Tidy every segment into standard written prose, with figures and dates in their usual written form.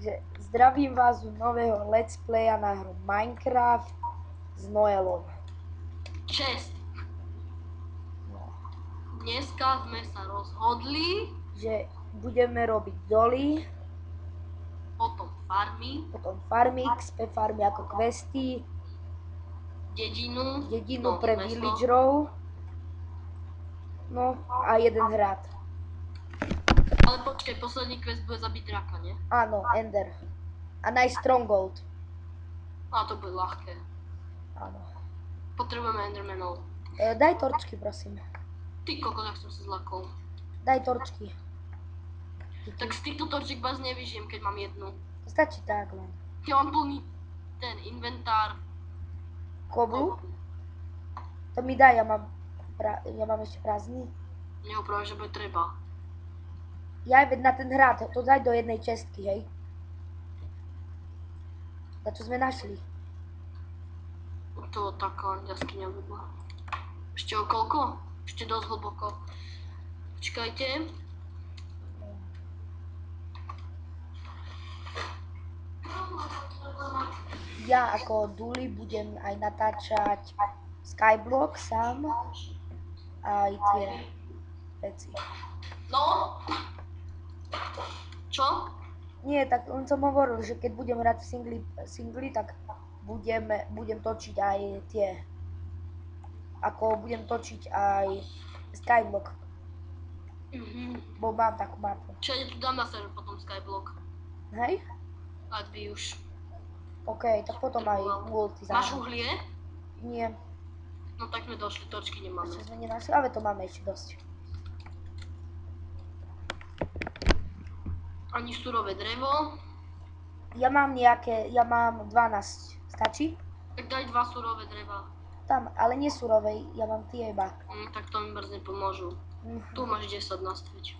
Takže zdravím vás u nového let's playa na hru Minecraft s Noelom. Čest. No. Dneska sme sa rozhodli, Že budeme robiť doly, potom farmy, XP farmy ako questy, dedinu pre villagerov, no a jeden hrad. Ale počkej, posledný quest bude zabiť draka, nie? Áno, Ender. A nájsť Stronghold. A to bude ľahké. Áno. Potrebujeme Endermanov. Daj torčky, prosím. Ty kokos, ak som sa zlakol. Daj torčky. Tak z týchto torčiek vás nevyžijem, keď mám jednu. Stačí tak len. Ja mám plný ten inventár. Koblu? To mi daj, ja mám ešte prázdny. Neho práve, že bude treba. Ja veď na ten hrad, to daj do jednej čestky, hej. Na čo sme našli? To taká jaskyňa by bola. Ešte o koľko? Ešte dosť hlboko. Počkajte. Ja ako Duli budem aj natáčať Skyblock sám. Aj tie veci. No? Čo? Nie, tak len som hovoril, že keď budem hrať v singli, tak budem točiť aj tie. Ako budem točiť aj Skyblock. Bo mám takú mapu. Čo ja tu dám na server potom Skyblock. Hej? Ak vy už. OK, tak potom aj multi zároveň. Máš uhlie? Nie, No tak sme došli, točky nemáme. ešte sme nenašli, ale to máme ešte dosť. Ani surové drevo. Ja mám 12. Stačí? Tak daj 2 surové dreva. Tam, ale nie surovej, ja mám tie iba. Tak to mi brz nepomôžu. Tu máš 10 nastaviť.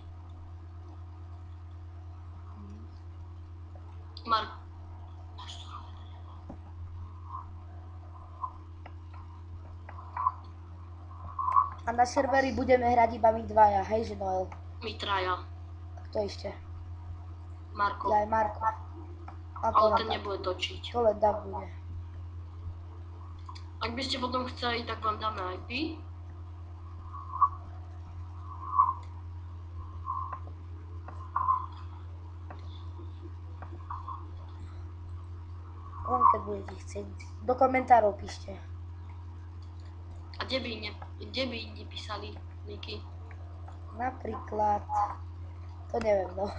Mark. A na serveri budeme hrať iba my dvaja, hej, že Noel? My traja. A kto ešte? Marko. Ja aj Marko. A to Ale len ten tak. nebude točiť. To len tak bude. Ak by ste potom chceli, tak vám dáme IP. Len keď budete chcieť. Do komentárov píšte. A kde by inde písali linky? Napríklad, to neviem, no.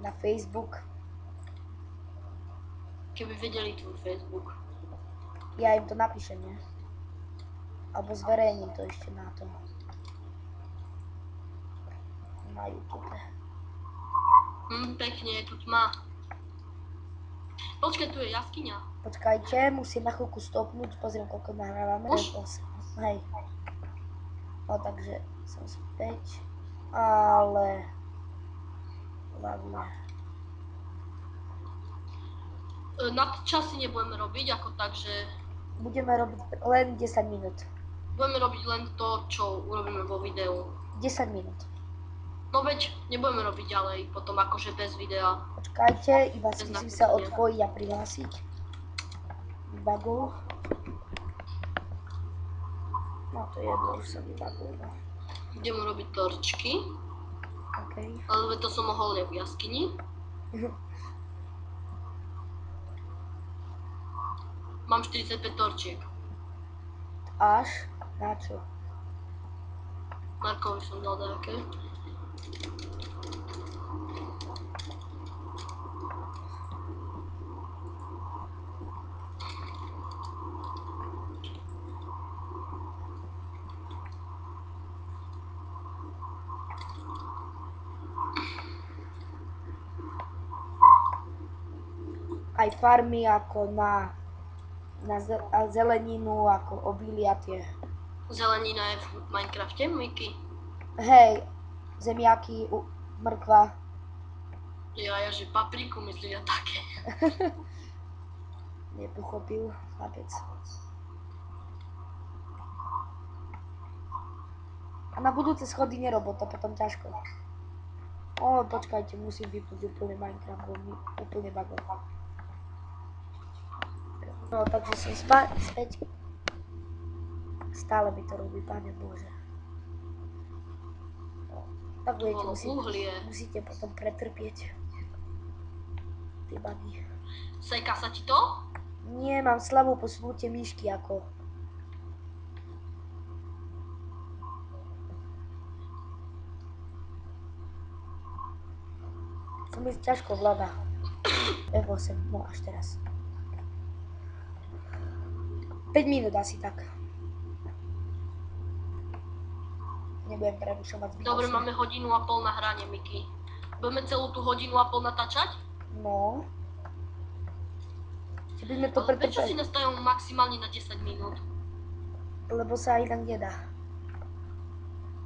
Na Facebook. Keby vedeli tvoj Facebook. Ja im to napíšem, nie? Alebo zverejním to ešte na to. Na YouTube. Pekne, je tu tma. Počkaj, tu je jaskyňa. Počkajte, musím na chvíľku stopnúť, pozriem, koľko nahrávame. Už? 8. Hej. No takže som späť. Ale... Hlavne. Nadčasy nebudeme robiť, ako tak, že Budeme robiť len 10 minút. budeme robiť len to, čo urobíme vo videu. 10 minút. No veď, nebudeme robiť ďalej, potom akože bez videa. Počkajte, iba si Bez musím sa napísania. odpojiť a prihlásiť. Vybagol. No to je jedno, už sa vybagol. No. Idem urobiť torčky, OK. ale to som mohol v jaskyni. Mám 45 torčiek. Až na čo? Markovi som dal nejaké. Aj farmy ako na zeleninu, ako obilia tie. Zelenina je v Minecrafte, Miky. Hej, zemiaky, mrkva. Ja, že papriku myslím ja také. Nepochopil, chlapec. A na budúce schody nerob, to potom ťažko. O, počkajte, musím vypnúť úplne Minecraft, bo mi úplne bagoval. No, takže som späť. Stále mi to robí, Pane Bože. No, tak budete Uhlie. musíte potom pretrpieť. Ty bagy. Sejka sa ti to? Nie, mám slabú posunutie myšky ako. To mi ťažko vláda. F8, no až teraz. 5 minút asi tak. Nebudem prerušovať zbytočne. Dobre, máme 1,5 hodiny na hranie, Miky. Budeme celú tú 1,5 hodinu natáčať? No. Či by sme to Ale prečo si pretrpeli? nastavil maximálne na 10 minút? Lebo sa inak nedá.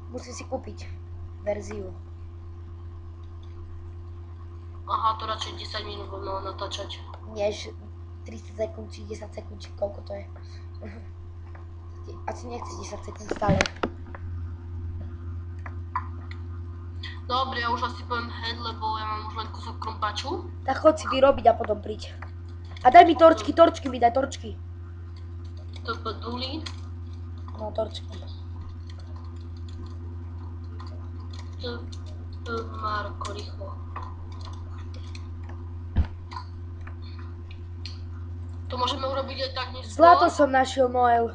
Musím si kúpiť verziu. Aha, to radšej 10 minút budeme natáčať. Nie, 30 sekúnd či 10 sekúnd, či koľko to je. Asi nechce 10 sekúnd stále. Dobre, ja už asi poviem head, lebo ja mám už len kúsok krompáču. Tak choď si vyrobiť a potom príď. A daj mi torčky mi daj torčky. To poduli. No, torčky. Marko, rýchlo. To môžeme urobiť aj tak neskôr. Zlato som našiel, Noel.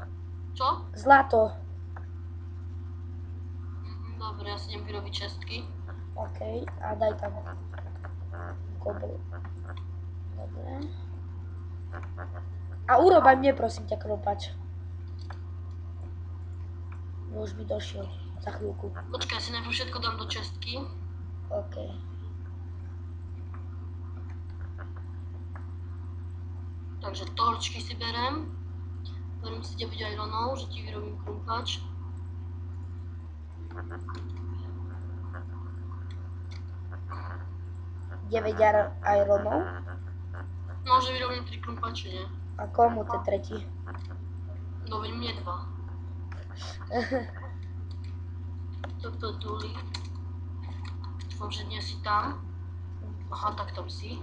Čo? Zlato. Dobre, ja si idem vyrobiť čestky. OK, a daj tam kobru. Dobre. A urob aj mne, prosím ťa, krompač. No už mi došiel za chvíľku. Počkaj, si najprv všetko dám do čestky. OK. Takže torčky si berem. Berem si 9 ironov, že ti vyrobím krumpáč. ironov. No, že vyrobím 3 krumpáče, nie? A komu ten tretí? No, veď mne 2. Toto duli. Dúfam, že nie si tam. Aha, tak tam si.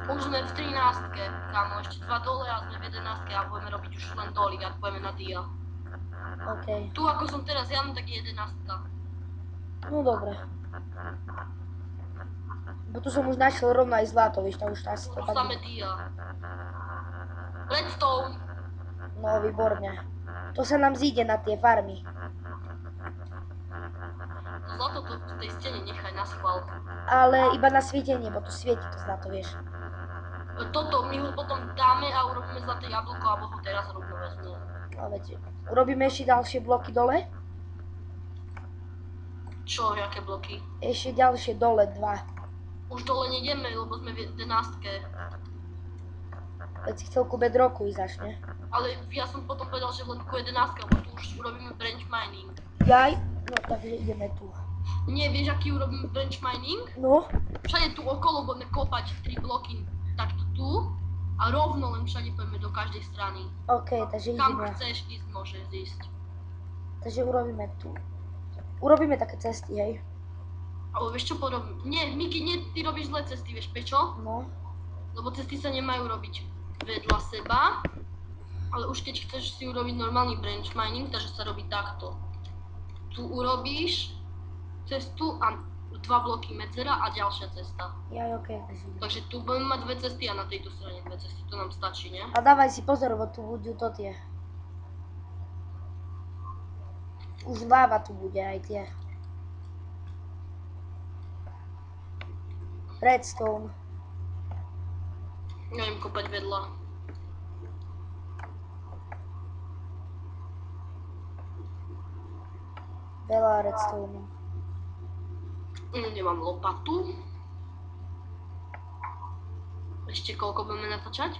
Už sme v 13, kámo, ešte 2 dole a sme v 11 a budeme robiť už len doly, ak budeme na dia. OK. Tu ako som teraz ja, tak je 11. No dobre. Bo tu som už našiel rovno aj zlato, vieš, to už asi to Už tak... samé dia. Redstone. No, výborne. To sa nám zíde na tie farmy. Zlato to v tej stene nechaj na schvál. Ale iba na svietenie, bo tu svieti to zlato, vieš. Toto my ho potom dáme a urobíme zlaté jablko, alebo ho teraz rovno vezme. No veď, urobíme ešte ďalšie bloky dole? Čo, jaké bloky? Ešte ďalšie dole, 2. Už dole nejdeme, lebo sme v 11. Veď si chcel ku bedroku ísť až, ne? Ale ja som potom povedal, že len ku 11, lebo tu už urobíme branch mining. Jaj? No takže ideme tu. Nie, vieš, aký urobíme branch mining? No? Všade tu okolo budeme kopať 3 bloky takto tu a rovno len všade pôjdeme do každej strany. OK, takže Kam ideme. chceš ísť, môžeš ísť. Takže urobíme tu. Urobíme také cesty, hej? Ale vieš čo porobím? Nie, Miky, nie, ty robíš zlé cesty, vieš prečo? No. Lebo cesty sa nemajú robiť vedľa seba, ale už keď chceš si urobiť normálny branch mining, takže sa robí takto. Tu urobíš cestu a 2 bloky medzera a ďalšia cesta. Jaj, OK, takže ideme. Takže tu budeme mať 2 cesty a na tejto strane 2 cesty, to nám stačí, nie? A dávaj si pozor, bo tu budú to tie. Už láva tu bude aj tie. Redstone. Neviem kopať vedľa. Veľa redstone. Nemám lopatu. Ešte koľko budeme natáčať?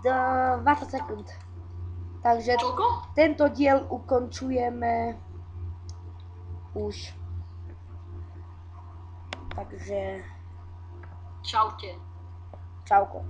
20 sekúnd. Takže Koľko? tento diel ukončujeme už. Takže Čaute. čauko.